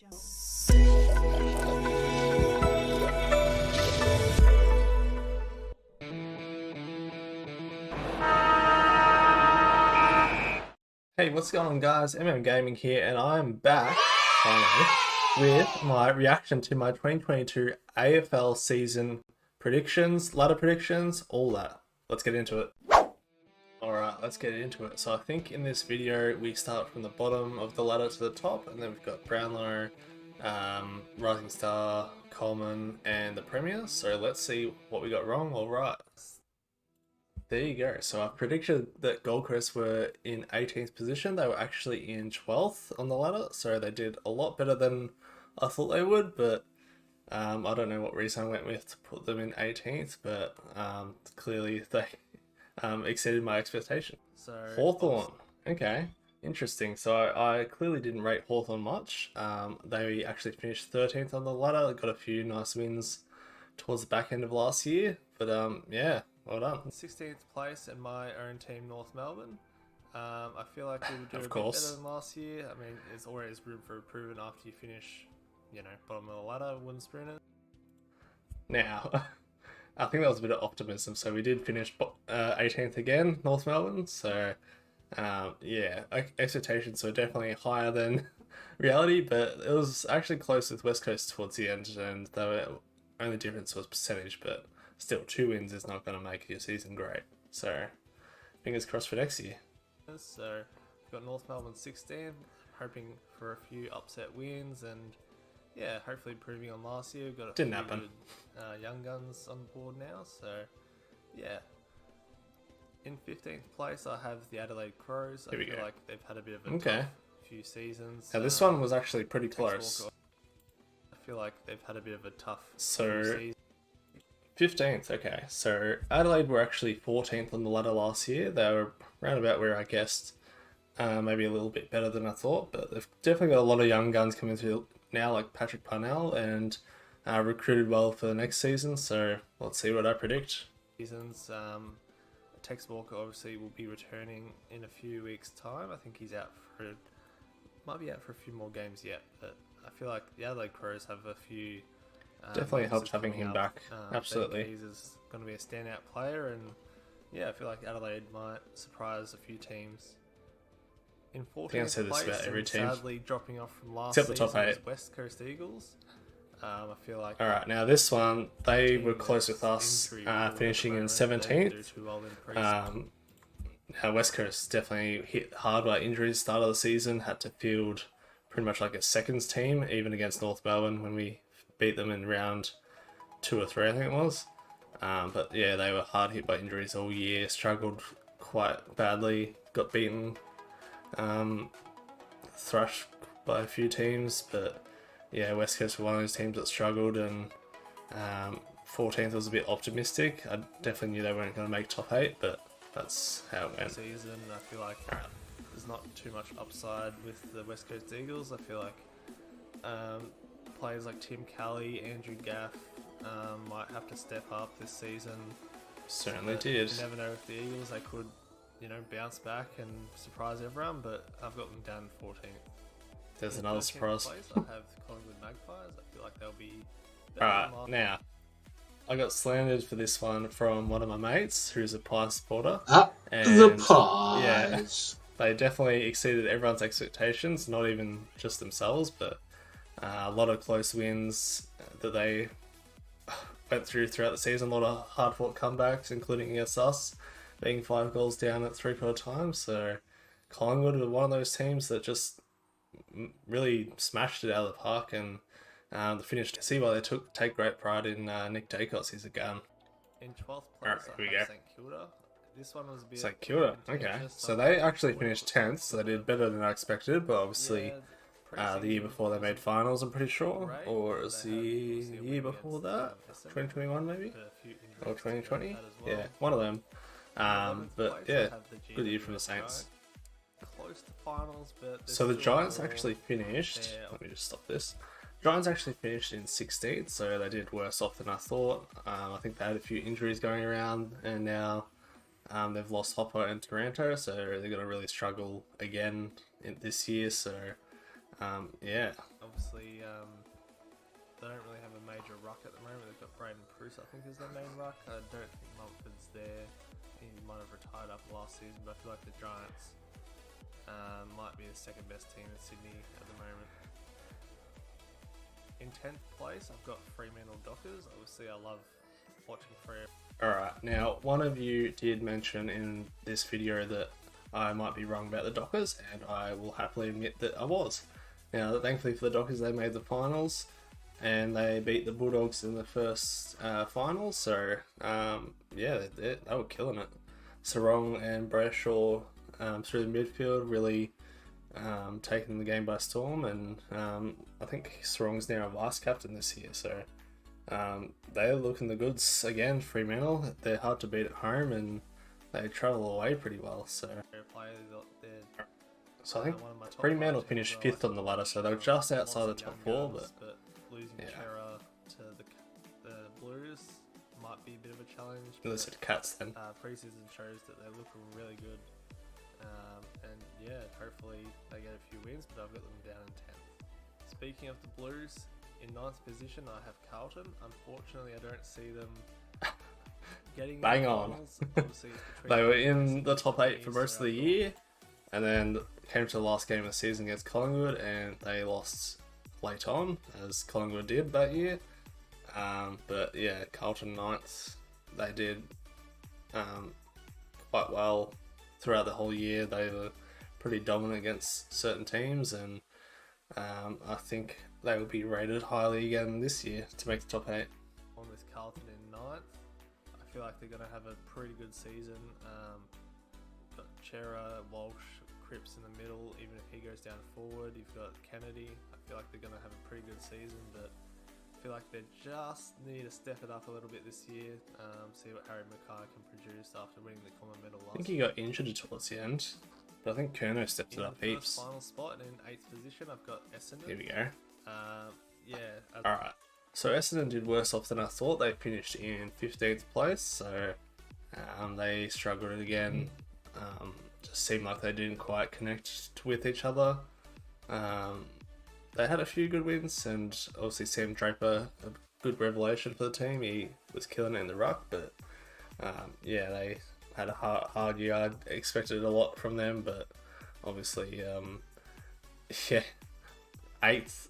Hey, what's going on, guys? Gaming here, and I'm back finally with my reaction to my 2022 AFL season predictions, ladder predictions, all that. Let's get into it. Alright, let's get into it. So I think in this video we start from the bottom of the ladder to the top, and then we've got Brownlow, Rising Star, Coleman, and the Premier. So let's see what we got wrong or right. There you go. So I predicted that Gold Coast were in 18th position. They were actually in 12th on the ladder, so they did a lot better than I thought they would, but I don't know what reason I went with to put them in 18th, but clearly they exceeded my expectation. So Hawthorn. Okay, interesting. So I clearly didn't rate Hawthorn much. They actually finished 13th on the ladder, got a few nice wins towards the back end of last year, but yeah. Well done. 16th place in my own team, North Melbourne. I feel like we would do Of a course. bit better than last year. I mean, there's always room for improvement after you finish, bottom of the ladder, wooden spooners. Now, I think that was a bit of optimism. So we did finish 18th again, North Melbourne. So yeah, expectations were definitely higher than reality, but it was actually close with West Coast towards the end, and the only difference was percentage, but still, 2 wins is not going to make your season great. So, fingers crossed for next year. So, we've got North Melbourne 16th, hoping for a few upset wins, and yeah, hopefully improving on last year. We've got a Didn't few happen. good young guns on board now, so yeah. In 15th place, I have the Adelaide Crows. I feel like they've had a bit of a tough few seasons. Now, this one was actually pretty close. I feel like they've had a bit of a tough season. 15th, okay. So Adelaide were actually 14th on the ladder last year. They were around about where I guessed, maybe a little bit better than I thought, but they've definitely got a lot of young guns coming through now, like Patrick Parnell, and recruited well for the next season. So let's see what I predict. Tex Walker obviously will be returning in a few weeks' time. I think he's might be out for a few more games yet, but I feel like the Adelaide Crows have a few. Definitely helped having him back. Absolutely. He's going to be a standout player, and yeah, I feel like Adelaide might surprise a few teams. In 14th place, about every team, sadly dropping off from last except the season, top 8. was West Coast Eagles. I feel like. All right, now this one they were close with us, finishing in 17th. Now West Coast definitely hit hard by injuries. Start of the season, had to field pretty much like a seconds team, even against North Melbourne when we beat them in round 2 or 3, I think it was. But yeah, they were hard hit by injuries all year, struggled quite badly, got beaten, thrashed by a few teams, but yeah, West Coast were one of those teams that struggled, and 14th was a bit optimistic. I definitely knew they weren't going to make top 8, but that's how it went. Season, I feel like there's not too much upside with the West Coast Eagles. I feel like players like Tim Kelly, Andrew Gaff might have to step up this season. Certainly did. You never know with the Eagles, they could, bounce back and surprise everyone, but I've got them down 14th. There's another surprise. Place, I have Collingwood Magpies. I feel like they'll be. Alright, now, I got slandered for this one from one of my mates who's a Pie supporter. The Pies. Yeah, they definitely exceeded everyone's expectations, not even just themselves, but a lot of close wins that they went throughout the season. A lot of hard-fought comebacks, including against us, being 5 goals down at 3/4 time. So Collingwood were one of those teams that just really smashed it out of the park, and the finish to see why they take great pride in Nick Dacos. He's a gun. In 12th place, here we go. St Kilda. This one was a bit. St Kilda, okay. So they actually finished 10th, so they did better than I expected, but obviously the year before they made finals, I'm pretty sure, or it was the year before that, 2021 maybe, or 2020, yeah, one of them. But yeah, good year from the Saints. Close to finals, but so the Giants actually finished. Let me just stop this. Giants actually finished in 16th, so they did worse off than I thought. I think they had a few injuries going around, and now they've lost Hopper and Taranto, so they're going to really struggle again this year. So yeah, obviously they don't really have a major ruck at the moment. They've got Braden Pruce, I think, is their main ruck. I don't think Mumford's there. He might have retired after last season, but I feel like the Giants might be the second best team in Sydney at the moment. In 10th place, I've got Fremantle Dockers. Obviously, I love watching Fremantle. Alright, now one of you did mention in this video that I might be wrong about the Dockers, and I will happily admit that I was. Now, thankfully for the Dockers, they made the finals, and they beat the Bulldogs in the first finals, so yeah, they were killing it. Sarong and Brayshaw through the midfield, really taking the game by storm, and I think Sarong's now a vice captain this year, so they're looking the goods again. Fremantle, they're hard to beat at home, and they travel away pretty well. So I think Fremantle finished 5th on the ladder, so they're just outside the top 4. But losing Chera to the Blues might be a bit of a challenge. Listen to Cats then. Preseason shows that they're looking really good. And yeah, hopefully they get a few wins, but I've got them down in 10th. Speaking of the Blues, in 9th position I have Carlton. Unfortunately, I don't see them getting bang on. They were in the top 8 for most of the year, and then came to the last game of the season against Collingwood, and they lost late on, as Collingwood did that year. But yeah, Carlton 9th, they did quite well throughout the whole year. They were pretty dominant against certain teams, and I think they will be rated highly again this year to make the top 8. On with Carlton in 9th, I feel like they're going to have a pretty good season. Got Chera, Walsh, Cripps in the middle. Even if he goes down forward, you've got Kennedy. I feel like they're going to have a pretty good season, but I feel like they just need to step it up a little bit this year. See what Harry Mackay can produce after winning the Coleman Medal last. I think he got injured towards the end, but I think Kerno stepped it up heaps. Final spot, and in 8th position, I've got Essendon. Here we go. Yeah. Alright, so Essendon did worse off than I thought. They finished in 15th place, so they struggled again. Just seemed like they didn't quite connect with each other. They had a few good wins, and obviously Sam Draper, a good revelation for the team. He was killing it in the ruck, but yeah, they had a hard year. I expected a lot from them, but obviously, yeah, 8th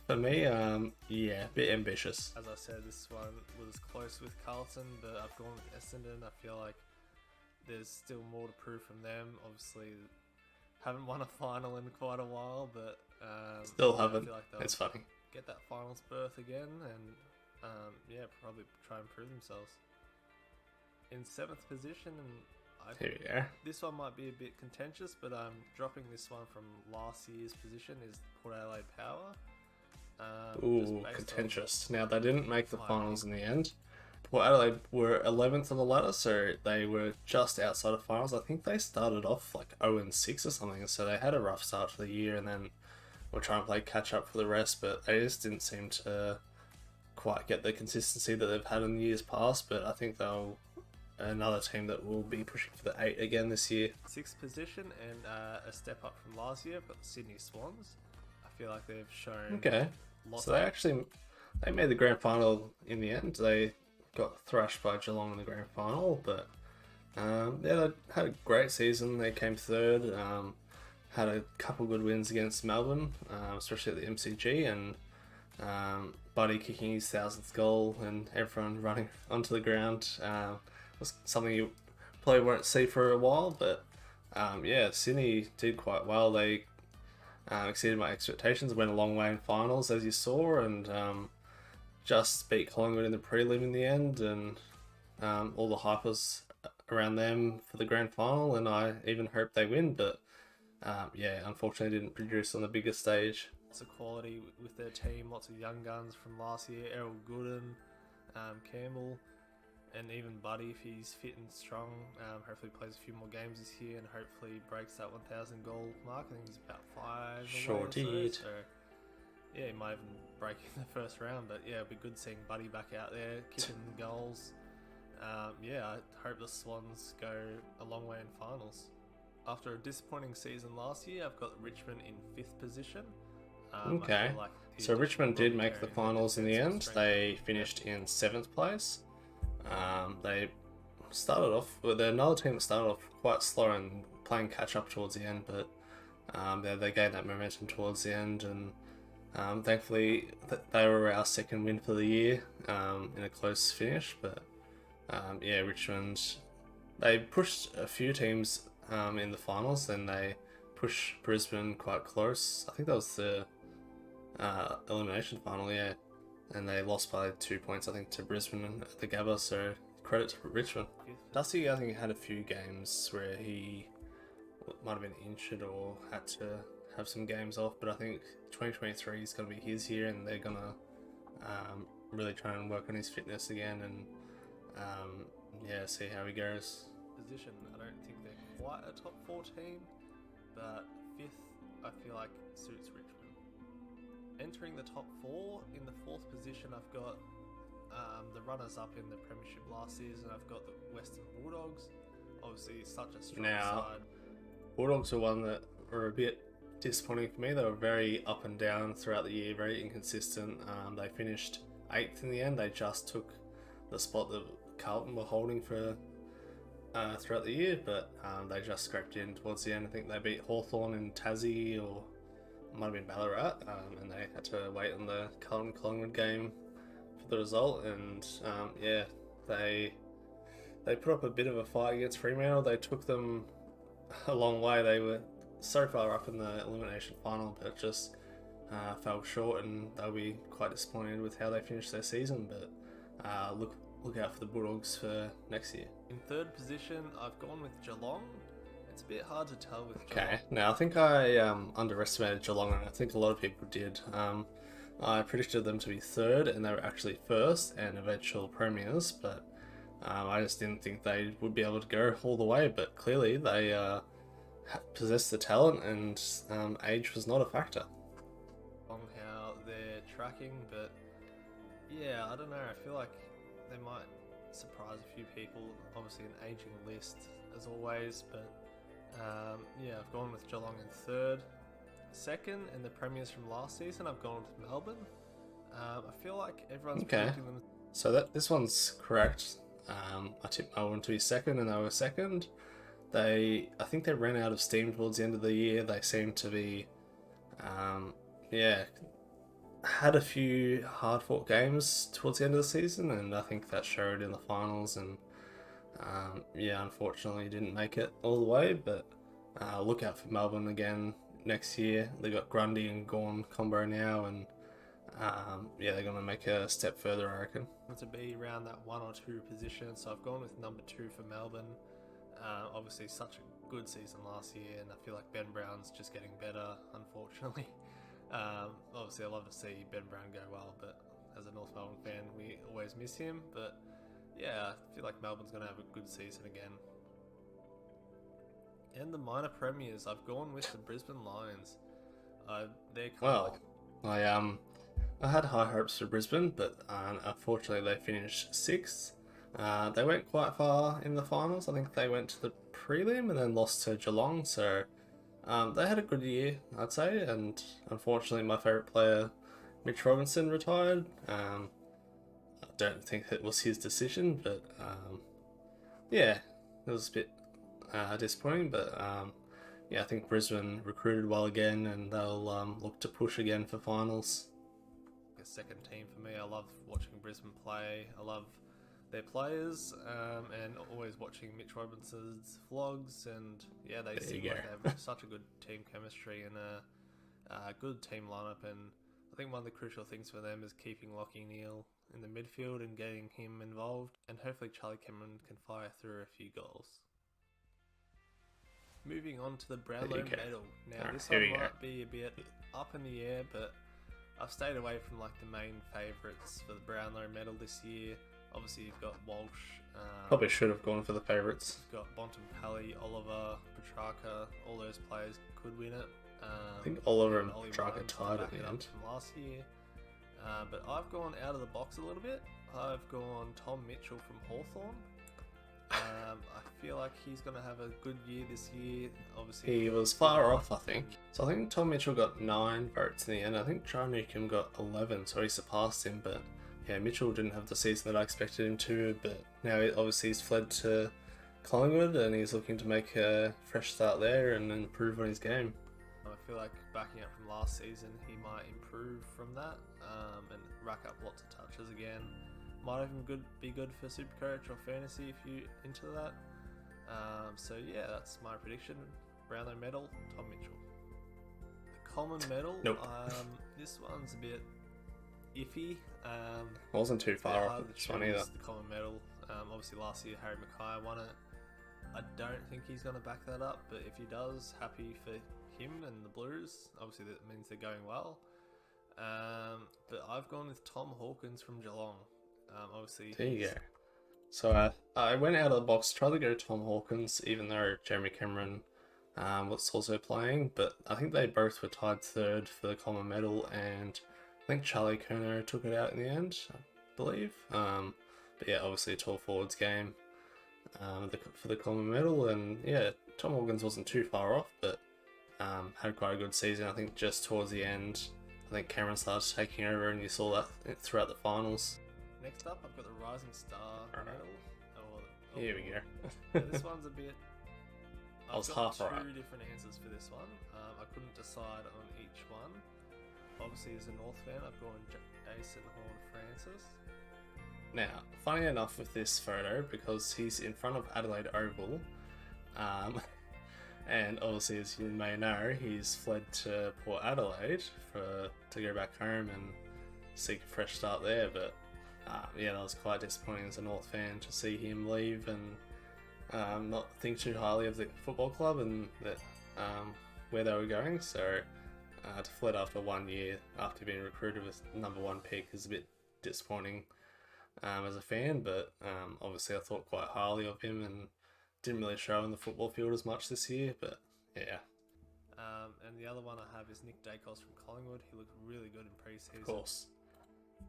for me, yeah, a bit ambitious. As I said, this one was close with Carlton, but I've gone with Essendon. I feel like there's still more to prove from them. Obviously, haven't won a final in quite a while, but still haven't. I feel like It's funny. Get that finals berth again, and yeah, probably try and prove themselves. In 7th position, and Here we go. this one might be a bit contentious, but I'm dropping this one from last year's position is Port Adelaide Power. Ooh, contentious. Now, they didn't make the finals in the end. Port Adelaide were 11th on the ladder, so they were just outside of finals. I think they started off like 0-6 or something, so they had a rough start to the year, and then were trying to play catch up for the rest, but they just didn't seem to quite get the consistency that they've had in years past. But I think they'll another team that will be pushing for the 8 again this year. 6th position, and a step up from last year, but the Sydney Swans. I feel like they've shown. Okay, so they made the grand final in the end. They got thrashed by Geelong in the grand final, but yeah, they had a great season. They came 3rd, had a couple good wins against Melbourne, especially at the MCG, and Buddy kicking his 1000th goal and everyone running onto the ground was something you probably won't see for a while, but yeah, Sydney did quite well. They exceeded my expectations, went a long way in finals, as you saw, and just beat Collingwood in the prelim in the end, and all the hype was around them for the grand final, and I even hoped they win, but yeah, unfortunately didn't produce on the bigger stage. Lots of quality with their team, lots of young guns from last year, Errol Gooden, Campbell, and even Buddy, if he's fit and strong, hopefully plays a few more games this year and hopefully breaks that 1,000 goal mark. I think he's about 5 Sure away or did. so. Yeah, he might even break in the first round, but yeah, it'd be good seeing Buddy back out there kicking goals. Yeah, I hope the Swans go a long way in finals. After a disappointing season last year, I've got Richmond in 5th position. I Okay. feel like the So addition Richmond of did Robbie make the Perry and finals in the defensive end. strength They and finished in 7th place. They started off with another team that started off quite slow and playing catch up towards the end, but they gained that momentum towards the end, and thankfully they were our second win for the year in a close finish. But yeah, Richmond, they pushed a few teams in the finals, and they pushed Brisbane quite close. I think that was the elimination final, yeah. And they lost by 2 points, I think, to Brisbane at the Gabba, so credit to Richmond. Dusty, I think, had a few games where he might have been injured or had to have some games off, but I think 2023 is going to be his year, and they're going to really try and work on his fitness again, and yeah, see how he goes. Position, I don't think they're quite a top 4 team, but 5th, I feel like suits Richmond. Entering the top 4, in the 4th position, I've got the runners-up in the Premiership last season. I've got the Western Bulldogs. Obviously, such a strong side. Bulldogs are one that were a bit disappointing for me. They were very up and down throughout the year, very inconsistent. They finished 8th in the end. They just took the spot that Carlton were holding for throughout the year, but they just scraped in towards the end. I think they beat Hawthorn in Tassie, or it might have been Ballarat, and they had to wait on the Collingwood game for the result. And yeah, they put up a bit of a fight against Fremantle. They took them a long way. They were so far up in the elimination final, but just fell short, and they'll be quite disappointed with how they finished their season. But look out for the Bulldogs for next year. In 3rd position, I've gone with Geelong. It's a bit hard to tell with Geelong. Okay, now I think I underestimated Geelong, and I think a lot of people did. I predicted them to be 3rd, and they were actually 1st and eventual premiers, but I just didn't think they would be able to go all the way. But clearly they possess the talent, and age was not a factor. On how they're tracking, but yeah, I don't know. I feel like they might surprise a few people. Obviously, an aging list as always, but yeah, I've gone with Geelong in 3rd. 2nd, in the premiers from last season, I've gone with Melbourne. I feel like everyone's predicting them. So this one's correct. I tipped Melbourne to be 2nd, and they were 2nd. I think they ran out of steam towards the end of the year. They seemed to be, had a few hard-fought games towards the end of the season, and I think that showed in the finals. And unfortunately, didn't make it all the way. But look out for Melbourne again next year. They got Grundy and Gawn combo now, and they're going to make a step further, I reckon. To be around that 1 or 2 position, so I've gone with number 2 for Melbourne. Obviously, such a good season last year, and I feel like Ben Brown's just getting better, unfortunately. Obviously, I love to see Ben Brown go well, but as a North Melbourne fan, we always miss him. But yeah, I feel like Melbourne's going to have a good season again. And the minor premiers, I've gone with the Brisbane Lions. They're kind of I had high hopes for Brisbane, but unfortunately they finished 6th. They went quite far in the finals. I think they went to the prelim and then lost to Geelong, so they had a good year, I'd say. And unfortunately, my favourite player, Mitch Robinson, retired. I don't think it was his decision, but it was a bit disappointing. But I think Brisbane recruited well again, and they'll look to push again for finals. A second team for me. I love watching Brisbane play. I love their players, and always watching Mitch Robinson's vlogs. And yeah, they seem like they have such a good team chemistry and a good team lineup. And I think one of the crucial things for them is keeping Lachie Neale in the midfield and getting him involved. And hopefully Charlie Cameron can fire through a few goals. Moving on to the Brownlow Medal. Now this one might be a bit up in the air, but I've stayed away from like the main favourites for the Brownlow Medal this year. Obviously, you've got Walsh. Probably should have gone for the favourites. You've got Bontempelli, Oliver, Petrarca. All those players could win it. I think Oliver and Petrarca tied at the end from last year. But I've gone out of the box a little bit. I've gone Tom Mitchell from Hawthorn. I feel like he's going to have a good year this year. Obviously, He was far off, I think. So I think Tom Mitchell got 9 votes in the end. I think John Newcombe got 11, so he surpassed him. But yeah, Mitchell didn't have the season that I expected him to. But now obviously he's fled to Collingwood and he's looking to make a fresh start there and improve on his game. I feel like backing up from last season, he might improve from that and rack up lots of touches again. Might even be good for Supercoach or Fantasy if you're into that. So yeah, that's my prediction. Brownlow Medal, Tom Mitchell. The Coleman Medal, Nope. this one's a bit iffy. Wasn't too far off this one either. The Coleman Medal. Obviously last year Harry Mackay won it. I don't think he's going to back that up, but if he does, happy for him and the Blues. Obviously that means they're going well. But I've gone with Tom Hawkins from Geelong. Obviously. There you go. So I went out of the box, tried to go Tom Hawkins, even though Jeremy Cameron was also playing, but I think they both were tied third for the Coleman Medal, and I think Charlie Kerner took it out in the end, I believe. But yeah, obviously a tall forwards game for the Coleman Medal, and yeah, Tom Hawkins wasn't too far off, but had quite a good season. I think just towards the end, I think Cameron started taking over, and you saw that throughout the finals. Next up, I've got the Rising Star Medal. Here we go. This one's a bit. I was I've got half right. two different answers for this one. I couldn't decide on each one. Obviously, as a North fan, I've gone Jason Horne-Francis. Now, funny enough with this photo, because he's in front of Adelaide Oval, and obviously, as you may know, he's fled to Port Adelaide to go back home and seek a fresh start there, but yeah, that was quite disappointing as a North fan to see him leave and not think too highly of the football club and that where they were going. So to fled after 1 year after being recruited with #1 pick is a bit disappointing as a fan. But obviously, I thought quite highly of him and didn't really show in the football field as much this year. But yeah. And the other one I have is Nick Dacos from Collingwood. He looked really good in pre-season. Of course.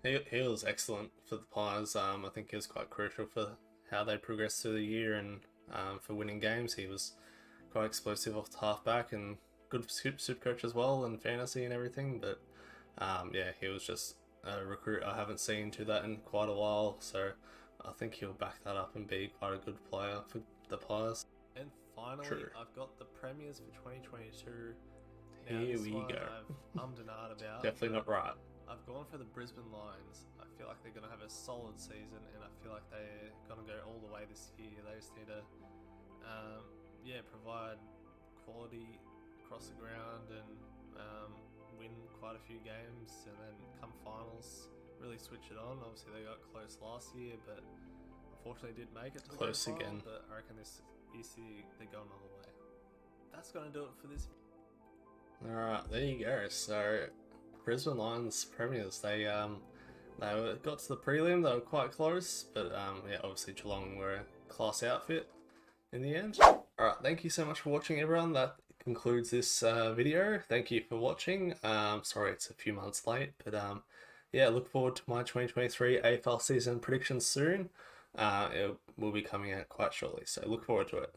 He was excellent for the Pies. I think he was quite crucial for how they progressed through the year and for winning games. He was quite explosive off the halfback and good super coach as well and fantasy and everything. But yeah, he was just a recruit I haven't seen to that in quite a while. So I think he'll back that up and be quite a good player for the Pies. And finally, True. I've got the premiers for 2022. Here we go. I've ummed and ahed about. Definitely not right. I've gone for the Brisbane Lions. I feel like they're going to have a solid season, and I feel like they're going to go all the way this year. They just need to, provide quality across the ground and win quite a few games, and then come finals, really switch it on. Obviously, they got close last year, but unfortunately didn't make it to Close the again. final, but I reckon this year they're going all the way. That's going to do it for this. Alright, there you go. So Brisbane Lions premiers, they got to the prelim, they were quite close, but yeah, obviously Geelong were a class outfit in the end. Alright, thank you so much for watching, everyone. That concludes this video. Thank you for watching. Sorry it's a few months late, but yeah, look forward to my 2023 AFL season predictions soon. It will be coming out quite shortly, so look forward to it.